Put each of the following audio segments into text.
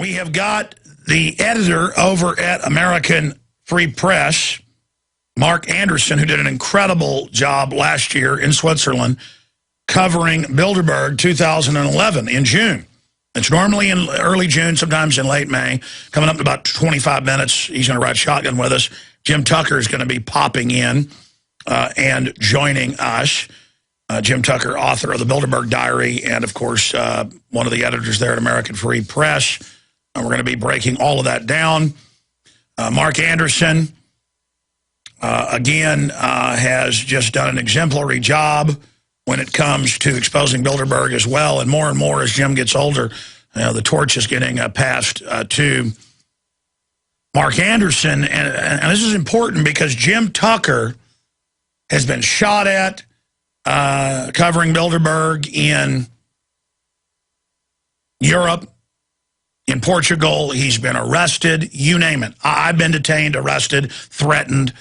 We have got the editor over at American Free Press, Mark Anderson, who did an incredible job last year in Switzerland covering Bilderberg 2011 in June. It's normally in early June, sometimes in late May. Coming up in about 25 minutes, he's going to ride shotgun with us. Jim Tucker is going to be popping in and joining us. Jim Tucker, author of the Bilderberg Diary, and, of course, one of the editors there at American Free Press. And we're going to be breaking all of that down. Mark Anderson, again, has just done an exemplary job when it comes to exposing Bilderberg as well. And more as Jim gets older, the torch is getting passed to Mark Anderson. And this is important because Jim Tucker has been shot at covering Bilderberg in Europe, in Portugal. He's been arrested, you name it. I've been detained, arrested, threatened,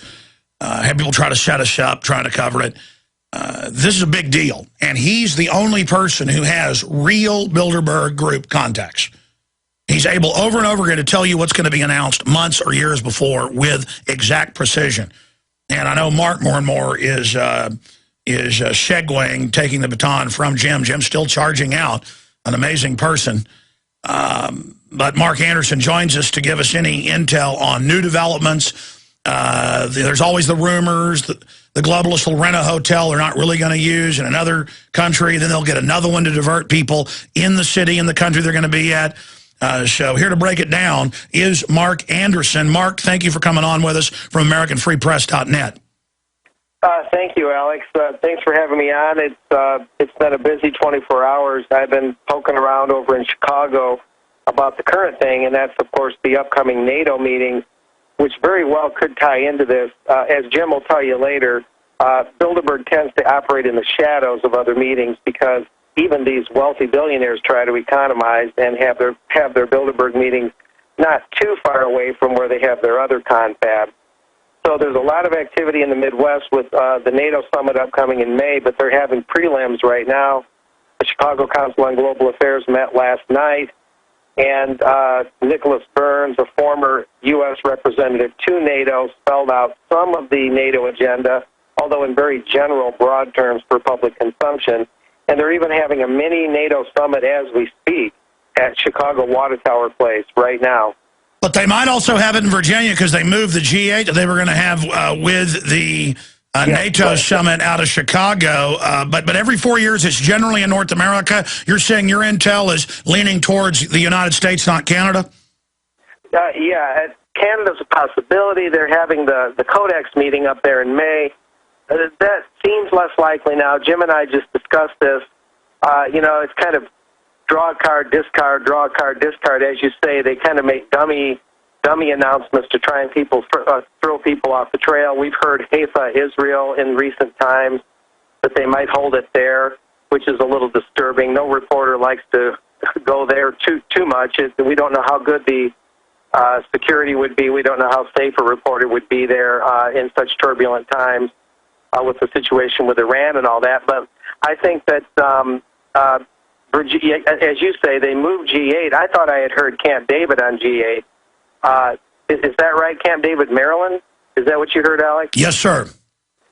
had people try to set us up, trying to cover it. This is a big deal, and he's the only person who has real Bilderberg Group contacts. He's able over and over again to tell you what's going to be announced months or years before with exact precision. And I know Mark more and more is segueing, taking the baton from Jim. Jim's still charging out, an amazing person. But Mark Anderson joins us to give us any intel on new developments. There's always the rumors that the globalists will rent a hotel they're not really going to use in another country. Then they'll get another one to divert people in the city, in the country they're going to be at. So here to break it down is Mark Anderson. Mark, thank you for coming on with us from AmericanFreePress.net. Thank you, Alex. Thanks for having me on. It's been a busy 24 hours. I've been poking around over in Chicago about the current thing, and that's, of course, the upcoming NATO meeting, which very well could tie into this. As Jim will tell you later, Bilderberg tends to operate in the shadows of other meetings because even these wealthy billionaires try to economize and have their Bilderberg meetings not too far away from where they have their other confab. So there's a lot of activity in the Midwest with the NATO summit upcoming in May, but they're having prelims right now. The Chicago Council on Global Affairs met last night, and Nicholas Burns, a former U.S. representative to NATO, spelled out some of the NATO agenda, although in very general, broad terms for public consumption. And they're even having a mini NATO summit as we speak at Chicago Water Tower Place right now. But they might also have it in Virginia because they moved the G8 that they were going to have with the NATO summit out of Chicago. But every 4 years, it's generally in North America. You're saying your intel is leaning towards the United States, not Canada? Yeah, Canada's a possibility. They're having the Codex meeting up there in May. That seems less likely now. Jim and I just discussed this. It's kind of draw a card, discard, draw a card, discard. As you say, they kind of make dummy announcements to try and throw people off the trail. We've heard Haifa, Israel, in recent times that they might hold it there, which is a little disturbing. No reporter likes to go there too much. We don't know how good the security would be. We don't know how safe a reporter would be there in such turbulent times with the situation with Iran and all that. But I think that as you say, they moved G8. I thought I had heard Camp David on G8. Is that right, Camp David, Maryland? Is that what you heard, Alex? Yes, sir.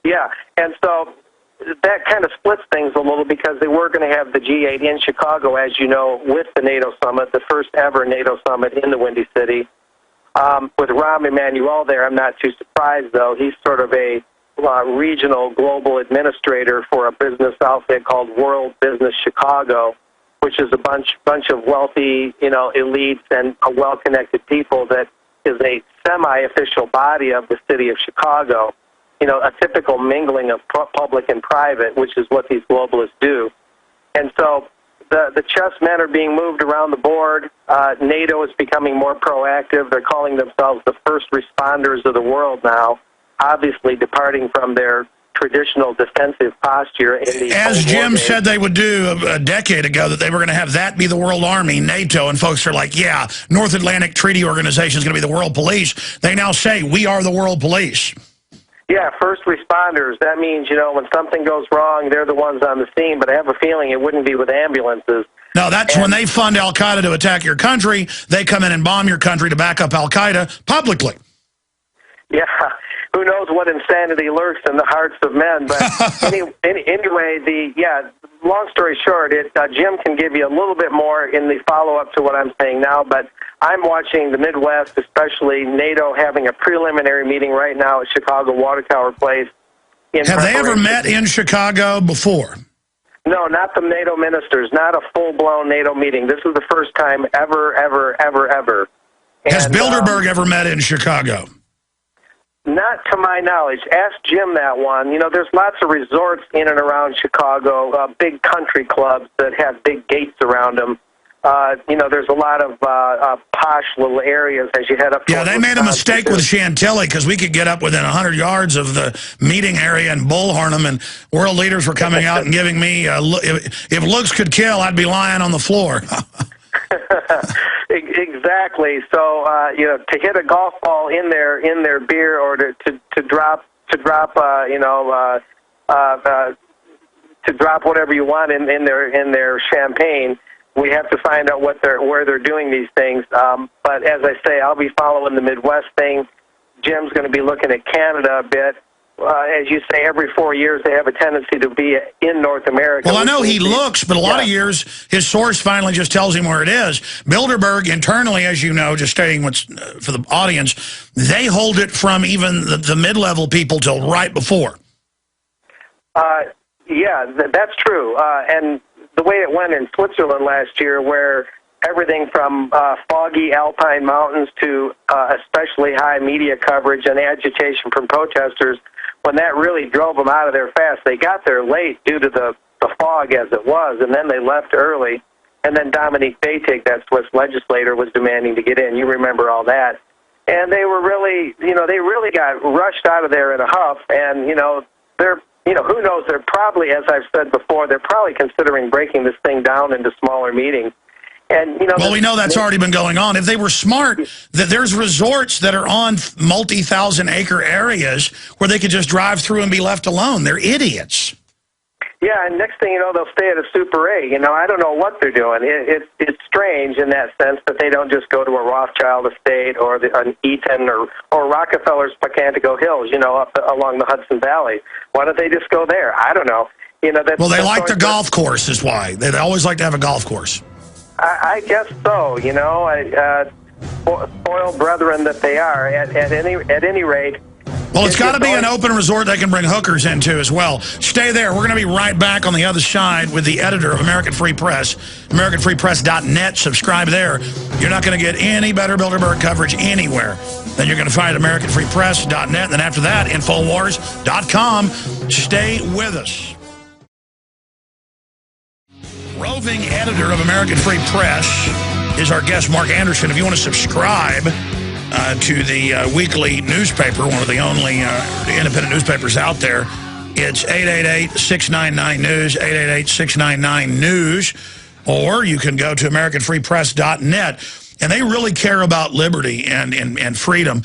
Yeah, and so that kind of splits things a little because they were going to have the G8 in Chicago, as you know, with the NATO summit, the first ever NATO summit in the Windy City. With Rahm Emanuel there, I'm not too surprised, though. He's sort of a regional global administrator for a business outfit called World Business Chicago, which is a bunch of wealthy, elites and well-connected people that is a semi-official body of the city of Chicago. A typical mingling of public and private, which is what these globalists do. And so the chess men are being moved around the board. NATO is becoming more proactive. They're calling themselves the first responders of the world now, obviously departing from their traditional defensive posture. As Jim said they would do a decade ago, that they were going to have that be the world army, NATO, and folks are like, yeah, North Atlantic Treaty Organization is going to be the world police. They now say, we are the world police. Yeah, first responders. That means, when something goes wrong, they're the ones on the scene, but I have a feeling it wouldn't be with ambulances. No, that's when they fund al-Qaeda to attack your country. They come in and bomb your country to back up al-Qaeda publicly. Yeah, who knows what insanity lurks in the hearts of men. But anyway, long story short, Jim can give you a little bit more in the follow-up to what I'm saying now, but I'm watching the Midwest, especially NATO, having a preliminary meeting right now at Chicago Water Tower Place. Have they ever met in Chicago before? No, not the NATO ministers, not a full-blown NATO meeting. This is the first time ever. Has Bilderberg ever met in Chicago? Not to my knowledge. Ask Jim that one. You know, there's lots of resorts in and around Chicago, big country clubs that have big gates around them. You know, there's a lot of posh little areas as you head up. Yeah, they made a mistake with Chantilly because we could get up within 100 yards of the meeting area in Bullhorn, and world leaders were coming out and giving me, if looks could kill, I'd be lying on the floor. Exactly. So, you know, to hit a golf ball in their beer, or to drop to drop whatever you want in their champagne. We have to find out where they're doing these things. But as I say, I'll be following the Midwest thing. Jim's going to be looking at Canada a bit. As you say, every 4 years they have a tendency to be in North America. Well, I know he looks, but a lot of years his source finally just tells him where it is. Bilderberg internally, as you know, just stating what's for the audience, they hold it from even the mid-level people till right before. Yeah, that's true. And the way it went in Switzerland last year, where everything from foggy alpine mountains to especially high media coverage and agitation from protesters, when that really drove them out of there fast. They got there late due to the fog as it was, and then they left early. And then Dominique Beytig, that Swiss legislator, was demanding to get in. You remember all that. And they were really, they really got rushed out of there in a huff. And, who knows? They're probably, as I've said before, they're probably considering breaking this thing down into smaller meetings. And, well, we know that's already been going on. If they were smart, that there's resorts that are on multi-thousand-acre areas where they could just drive through and be left alone. They're idiots. Yeah, and next thing you know, they'll stay at a Super 8. I don't know what they're doing. It's strange in that sense that they don't just go to a Rothschild estate or an Eaton or Rockefeller's Pocantico Hills, up along the Hudson Valley. Why don't they just go there? I don't know. Well, they like the golf course is why. They always like to have a golf course. I guess so. Spoiled brethren that they are. At any rate. Well, it's got to be an open resort they can bring hookers into as well. Stay there. We're going to be right back on the other side with the editor of American Free Press, AmericanFreePress.net. Subscribe there. You're not going to get any better Bilderberg coverage anywhere than you're going to find at AmericanFreePress.net. And then after that, Infowars.com. Stay with us. Roving editor of American Free Press is our guest, Mark Anderson. If you want to subscribe to the weekly newspaper, one of the only independent newspapers out there, it's 888-699-NEWS, 888-699-NEWS, or you can go to AmericanFreePress.net. And they really care about liberty and freedom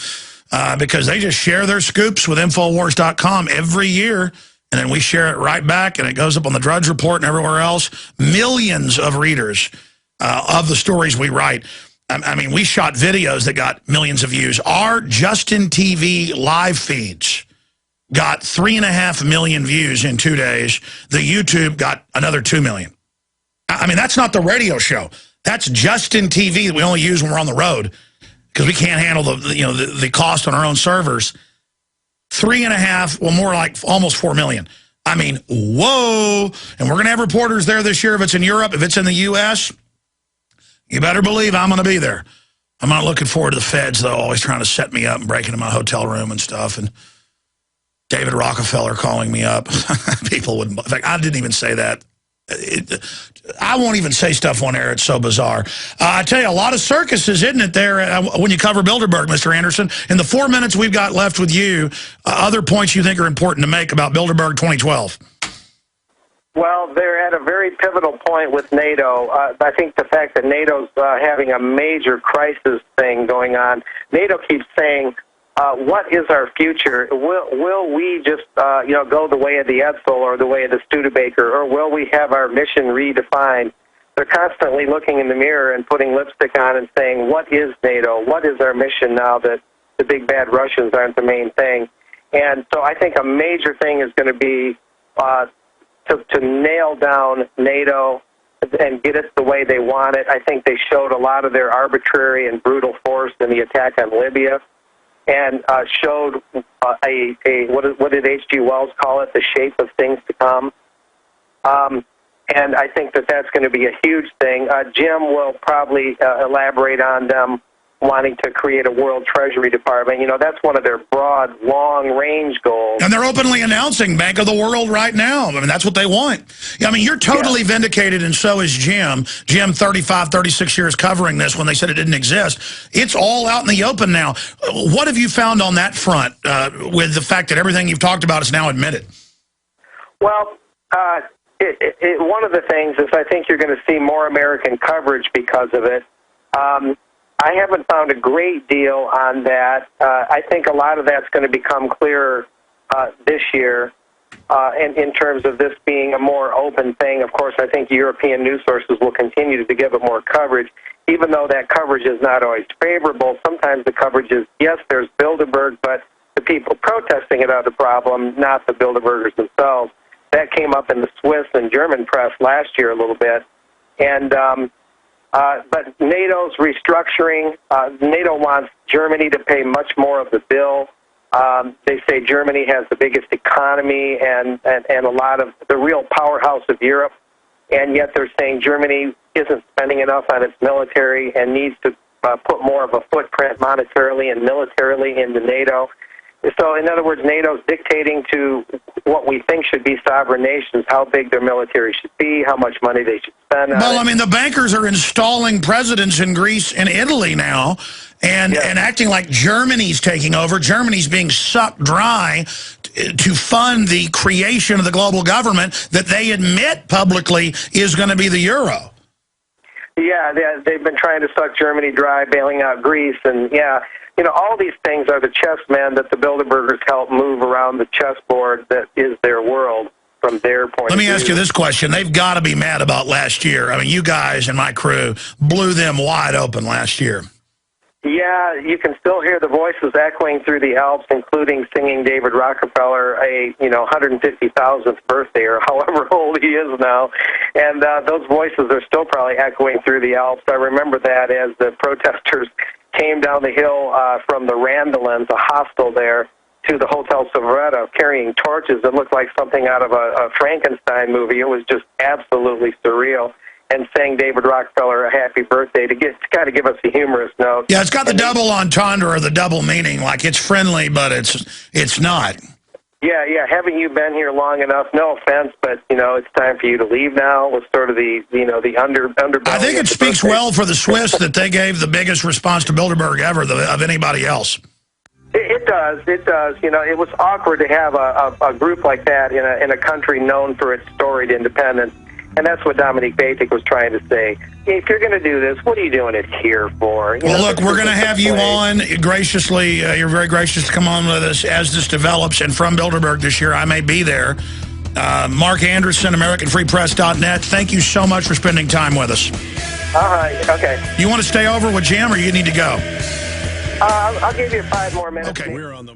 because they just share their scoops with Infowars.com every year. And then we share it right back, and it goes up on the Drudge Report and everywhere else. Millions of readers of the stories we write. I mean, we shot videos that got millions of views. Our Justin TV live feeds got 3.5 million views in 2 days. The YouTube got another 2 million. I mean, that's not the radio show. That's Justin TV that we only use when we're on the road because we can't handle the cost on our own servers. 3.5, well, more like almost 4 million. I mean, whoa. And we're going to have reporters there this year if it's in Europe. If it's in the U.S., you better believe I'm going to be there. I'm not looking forward to the feds, though, always trying to set me up and break into my hotel room and stuff. And David Rockefeller calling me up. People wouldn't. In fact, I didn't even say that. I won't even say stuff on air. It's so bizarre. I tell you, a lot of circuses, isn't it, there when you cover Bilderberg, Mr. Anderson? In the 4 minutes we've got left with you, other points you think are important to make about Bilderberg 2012? Well, they're at a very pivotal point with NATO. I think the fact that NATO's having a major crisis thing going on, NATO keeps saying, what is our future? Will we just, go the way of the Edsel or the way of the Studebaker, or will we have our mission redefined? they're constantly looking in the mirror and putting lipstick on and saying, what is NATO? What is our mission now that the big bad Russians aren't the main thing? And so I think a major thing is going to be to nail down NATO and get it the way they want it. I think they showed a lot of their arbitrary and brutal force in the attack on Libya, and showed what did H.G. Wells call it, the shape of things to come. And I think that that's going to be a huge thing. Jim will probably elaborate on them wanting to create a world treasury department. You know, that's one of their broad, long-range goals. And they're openly announcing Bank of the World right now. I mean, that's what they want. I mean, you're totally vindicated, and so is Jim. Jim, 35, 36 years covering this when they said it didn't exist. It's all out in the open now. What have you found on that front with the fact that everything you've talked about is now admitted? Well, one of the things is I think you're going to see more American coverage because of it. I haven't found a great deal on that. I think a lot of that's going to become clearer this year in terms of this being a more open thing. Of course, I think European news sources will continue to give it more coverage, even though that coverage is not always favorable. Sometimes the coverage is, yes, there's Bilderberg, but the people protesting it are the problem, not the Bilderbergers themselves. That came up in the Swiss and German press last year a little bit. And but NATO's restructuring, NATO wants Germany to pay much more of the bill. They say Germany has the biggest economy and a lot of the real powerhouse of Europe, and yet they're saying Germany isn't spending enough on its military and needs to put more of a footprint monetarily and militarily into NATO. So, in other words, NATO's dictating to what we think should be sovereign nations how big their military should be, how much money they should spend on it. Well, I mean, the bankers are installing presidents in Greece and Italy now and acting like Germany's taking over. Germany's being sucked dry to fund the creation of the global government that they admit publicly is going to be the euro. Yeah, they've been trying to suck Germany dry, bailing out Greece, and you know, all these things are the chessmen that the Bilderbergers help move around the chessboard that is their world from their point of view. Let me ask you this question. They've got to be mad about last year. I mean, you guys and my crew blew them wide open last year. Yeah, you can still hear the voices echoing through the Alps, including singing David Rockefeller a 150,000th birthday or however old he is now. And those voices are still probably echoing through the Alps. I remember that as the protesters came down the hill from the Randelins, a hostel there, to the Hotel Sovretta, carrying torches that looked like something out of a Frankenstein movie. It was just absolutely surreal. And saying David Rockefeller a happy birthday it's got to give us a humorous note. Yeah, it's got the double entendre or the double meaning, like it's friendly, but it's not. Yeah. Haven't you been here long enough? No offense, but it's time for you to leave now. Was sort of the underbelly. I think it speaks well for the Swiss that they gave the biggest response to Bilderberg ever of anybody else. It does. It was awkward to have a group like that in a country known for its storied independence. And that's what Dominique Batick was trying to say. If you're going to do this, what are you doing it here for? Well, look, we're going to have you on graciously. You're very gracious to come on with us as this develops. And from Bilderberg this year, I may be there. Mark Anderson, AmericanFreePress.net. Thank you so much for spending time with us. All right. Okay. You want to stay over with Jim, or you need to go? I'll give you 5 more minutes. Okay. We're on the